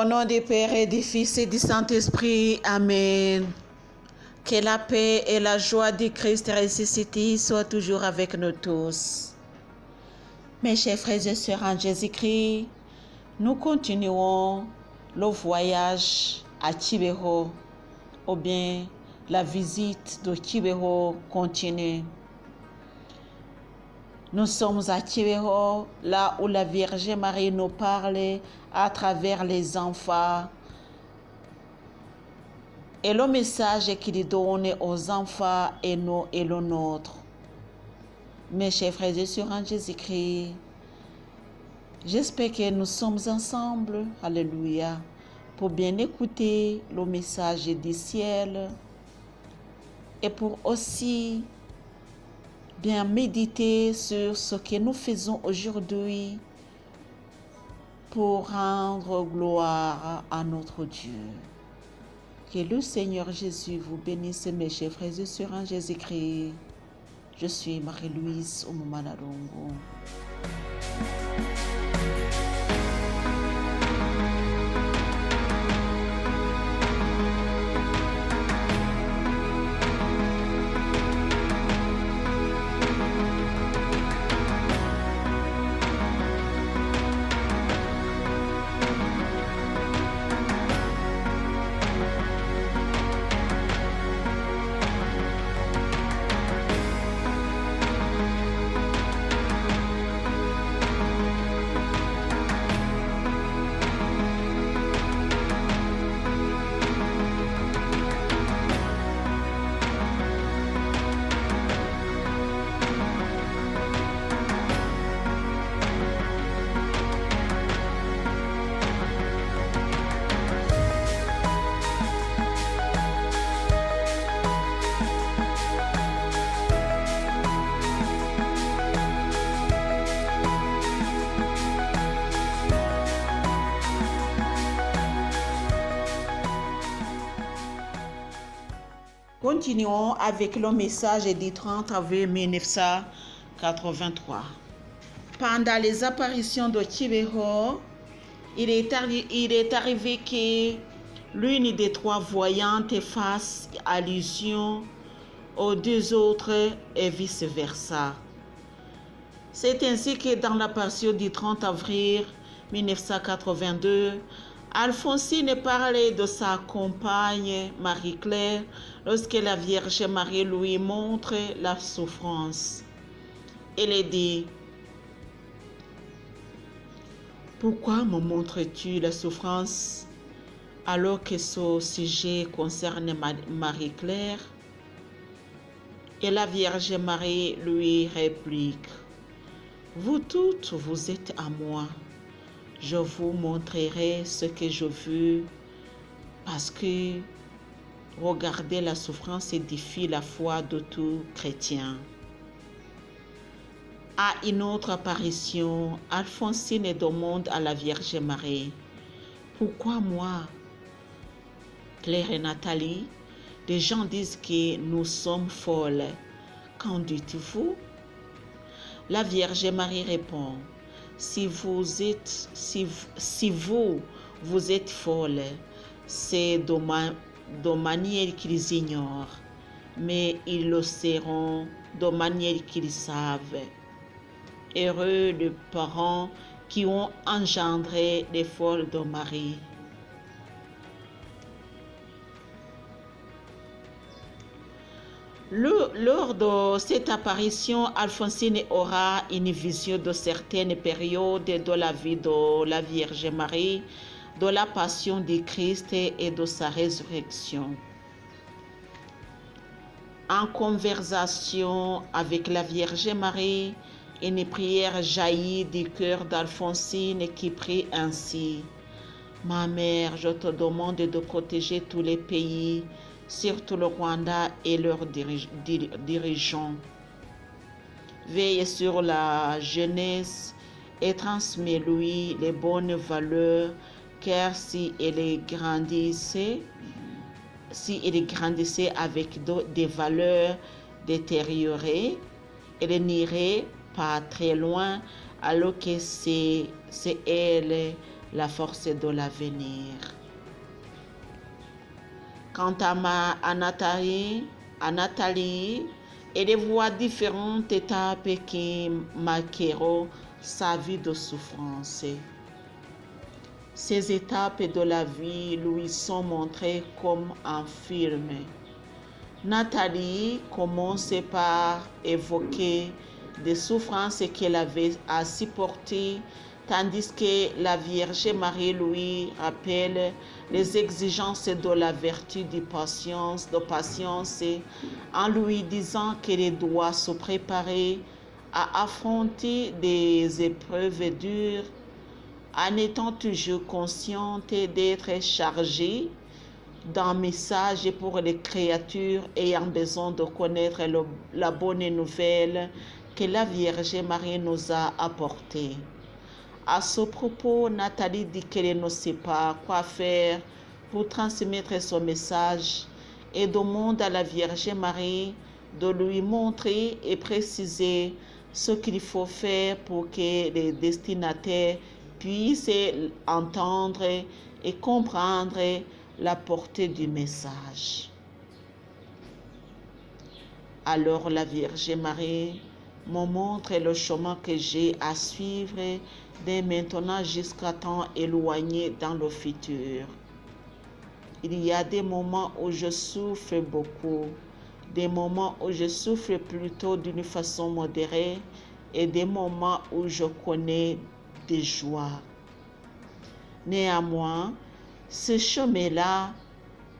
nom du Père et du Fils et du Saint-Esprit. Amen. Que la paix et la joie du Christ ressuscité soient toujours avec nous tous. Mes chers frères et sœurs en Jésus-Christ, nous continuons le voyage à Kibeho, ou bien la visite de Kibeho continue. Nous sommes à Kibeho, là où la Vierge Marie nous parle à travers les enfants et le message qu'il donne aux enfants et nous et le nôtre. Mes chers frères et sœurs en Jésus-Christ, j'espère que nous sommes ensemble, alléluia, pour bien écouter le message du ciel et pour aussi bien méditer sur ce que nous faisons aujourd'hui pour rendre gloire à notre Dieu. Que le Seigneur Jésus vous bénisse, mes chers frères et sœurs en Jésus-Christ. Je suis Marie-Louise Oumoumanalongo. Continuons avec le message du 30 avril 1983. Pendant les apparitions de Kibeho, il est arrivé que l'une des trois voyantes fasse allusion aux deux autres et vice-versa. C'est ainsi que dans l'apparition du 30 avril 1982, Alphonsine parlait de sa compagne Marie-Claire lorsque la Vierge Marie lui montre la souffrance. Elle dit: « Pourquoi me montres-tu la souffrance alors que ce sujet concerne Marie-Claire ?» Et la Vierge Marie lui réplique: « Vous toutes, vous êtes à moi. Je vous montrerai ce que je veux, parce que regarder la souffrance édifie la foi de tout chrétien. » À une autre apparition, Alphonsine demande à la Vierge Marie: « Pourquoi moi ?» Claire et Nathalie, les gens disent que nous sommes folles. Qu'en dites-vous? La Vierge Marie répond: Si vous êtes folle, c'est de manière qu'ils ignorent, mais ils le seront de manière qu'ils savent. Heureux les parents qui ont engendré les folles de Marie. Lors de cette apparition, Alphonsine aura une vision de certaines périodes de la vie de la Vierge Marie, de la passion du Christ et de sa résurrection. En conversation avec la Vierge Marie, une prière jaillit du cœur d'Alphonsine qui prie ainsi: « Ma mère, je te demande de protéger tous les pays, surtout le Rwanda et leurs dirigeants. Veille sur la jeunesse et transmets-lui les bonnes valeurs, car si elle grandissait avec des valeurs détériorées, elle n'irait pas très loin, alors que c'est elle la force de l'avenir. Quant à Nathalie, elle voit différentes étapes qui marqueront sa vie de souffrance. Ces étapes de la vie lui sont montrées comme un film. Nathalie commence par évoquer des souffrances qu'elle avait à supporter, tandis que la Vierge Marie lui rappelle les exigences de la vertu de patience en lui disant qu'elle doit se préparer à affronter des épreuves dures en étant toujours consciente d'être chargée d'un message pour les créatures ayant besoin de connaître la bonne nouvelle que la Vierge Marie nous a apportée. À ce propos, Nathalie dit qu'elle ne sait pas quoi faire pour transmettre son message et demande à la Vierge Marie de lui montrer et préciser ce qu'il faut faire pour que les destinataires puissent entendre et comprendre la portée du message. Alors la Vierge Marie me montre le chemin que j'ai à suivre dès maintenant jusqu'à temps éloigné dans le futur. Il y a des moments où je souffre beaucoup, des moments où je souffre plutôt d'une façon modérée et des moments où je connais des joies. Néanmoins, ce chemin-là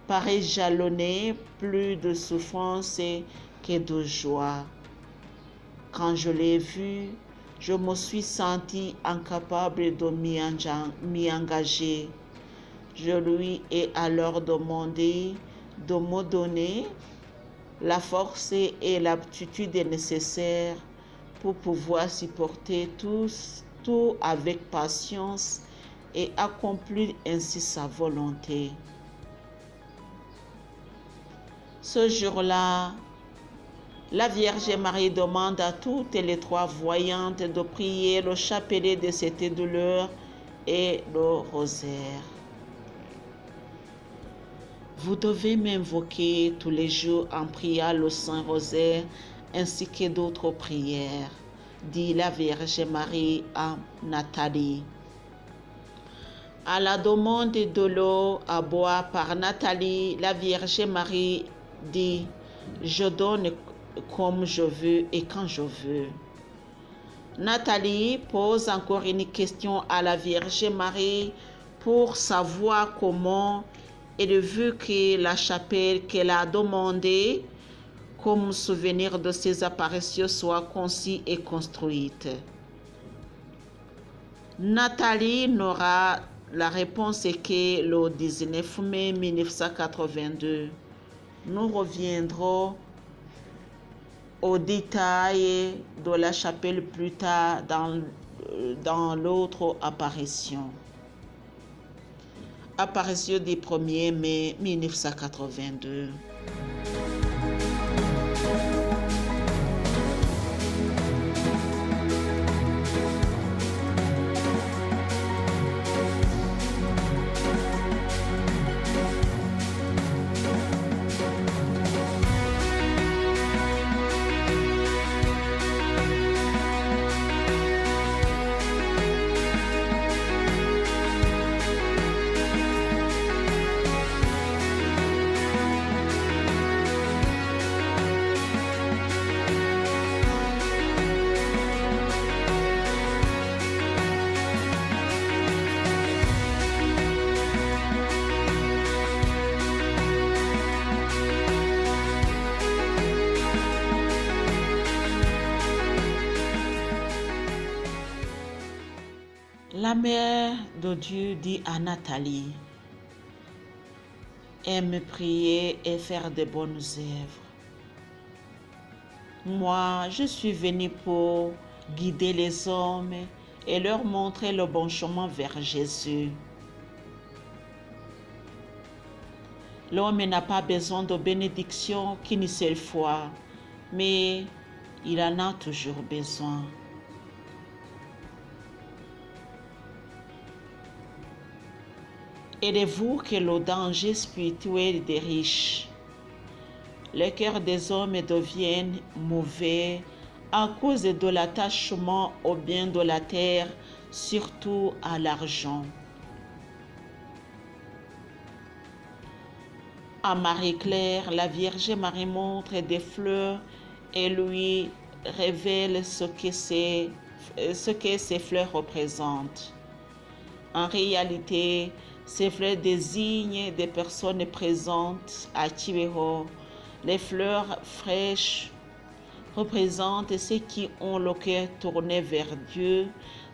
paraît jalonné plus de souffrance que de joie. Quand je l'ai vu, je me suis senti incapable de m'y engager. Je lui ai alors demandé de me donner la force et l'aptitude nécessaires pour pouvoir supporter tout avec patience et accomplir ainsi sa volonté. Ce jour-là, la Vierge Marie demande à toutes les trois voyantes de prier le chapelet de cette douleur et le rosaire. Vous devez m'invoquer tous les jours en priant le Saint-Rosaire ainsi que d'autres prières, dit la Vierge Marie à Nathalie. À la demande de l'eau à boire par Nathalie, la Vierge Marie dit « Je donne comme je veux et quand je veux ». Nathalie pose encore une question à la Vierge Marie pour savoir comment elle veut que la chapelle qu'elle a demandée comme souvenir de ses apparitions soit conçue et construite. Nathalie n'aura la réponse que le 19 mai 1982. Nous reviendrons aux détails de la chapelle plus tard dans l'autre apparition. Apparition du 1er mai 1982. La mère de Dieu dit à Nathalie, aime prier et faire de bonnes œuvres. Moi, je suis venue pour guider les hommes et leur montrer le bon chemin vers Jésus. L'homme n'a pas besoin de bénédiction qu'une seule fois, mais il en a toujours besoin. Aidez-vous que le danger spirituel des riches. Le cœur des hommes devient mauvais à cause de l'attachement aux biens de la terre, surtout à l'argent. À Marie-Claire, la Vierge Marie montre des fleurs et lui révèle ce que ces fleurs représentent. En réalité, ces fleurs désignent des personnes présentes à Kibeho. Les fleurs fraîches représentent ceux qui ont le cœur tourné vers Dieu,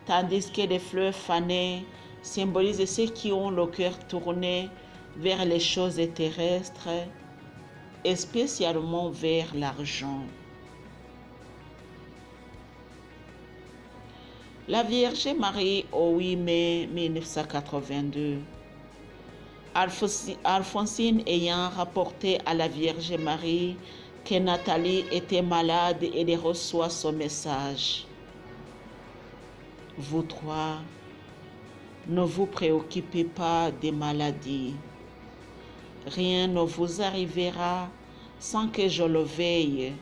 tandis que les fleurs fanées symbolisent ceux qui ont le cœur tourné vers les choses terrestres, et spécialement vers l'argent. La Vierge Marie au 8 mai 1982. Alphonsine ayant rapporté à la Vierge Marie que Nathalie était malade, et reçoit son message. Vous trois, ne vous préoccupez pas des maladies. Rien ne vous arrivera sans que je le veille.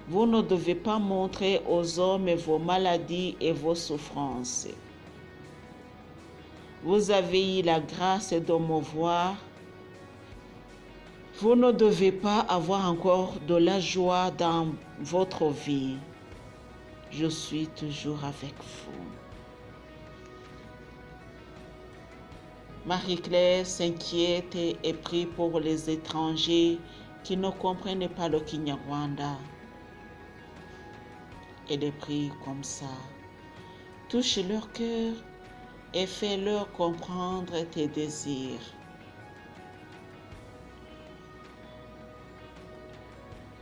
Vous ne devez pas montrer aux hommes vos maladies et vos souffrances. Vous avez eu la grâce de me voir. Vous ne devez pas avoir encore de la joie dans votre vie. Je suis toujours avec vous. Marie-Claire s'inquiète et prie pour les étrangers qui ne comprennent pas le Kinyarwanda. Elle prie comme ça. Touche leur cœur et fais-leur comprendre tes désirs.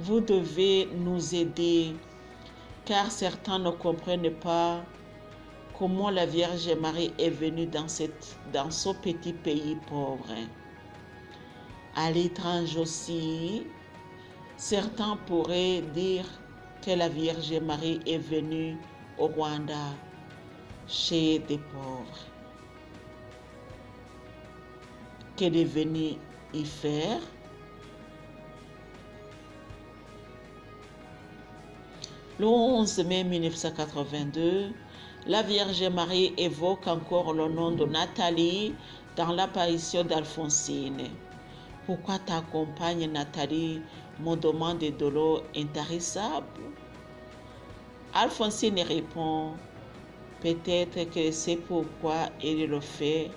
Vous devez nous aider, car certains ne comprennent pas comment la Vierge Marie est venue dans ce petit pays pauvre. À l'étranger aussi, certains pourraient dire que la Vierge Marie est venue au Rwanda chez des pauvres. Qu'elle est venue y faire? Le 11 mai 1982, la Vierge Marie évoque encore le nom de Nathalie dans l'apparition d'Alphonsine. Pourquoi ta compagne Nathalie me demande de l'eau intarissable? Alphonsine répond, peut-être que c'est pourquoi elle le fait.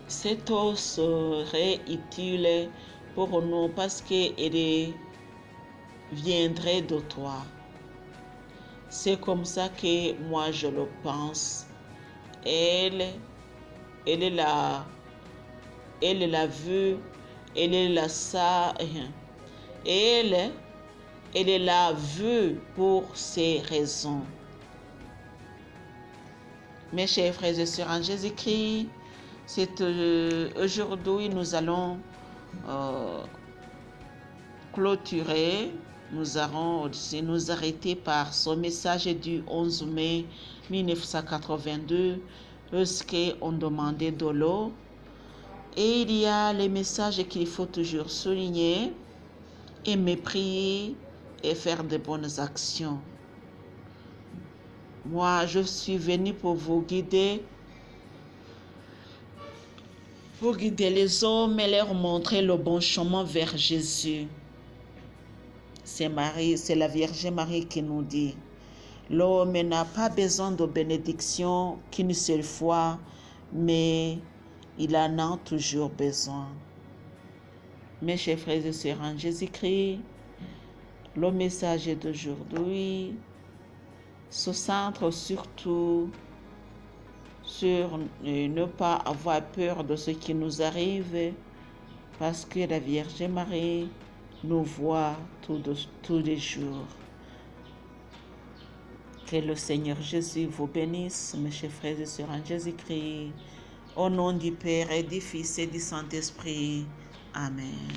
Cette eau serait utile pour nous parce qu'elle viendrait de toi. C'est comme ça que moi je le pense. Elle l'a vu, elle l'a ça, elle l'a vu pour ces raisons. Mes chers frères et sœurs en Jésus-Christ, aujourd'hui nous allons clôturer. Nous allons aussi nous arrêter par ce message du 11 mai 1982, lorsqu'on demandait de l'eau. Et il y a les messages qu'il faut toujours souligner, aimer prier et faire de bonnes actions. Moi, je suis venu pour vous guider les hommes et leur montrer le bon chemin vers Jésus. C'est la Vierge Marie qui nous dit, l'homme n'a pas besoin de bénédiction qu'une seule fois, mais il en a toujours besoin. Mes chers frères et sœurs en Jésus-Christ, le message d'aujourd'hui se centre surtout sur ne pas avoir peur de ce qui nous arrive, parce que la Vierge Marie nous voit tous les jours. Que le Seigneur Jésus vous bénisse, mes chers frères et sœurs en Jésus-Christ, au nom du Père et du Fils et du Saint-Esprit. Amen.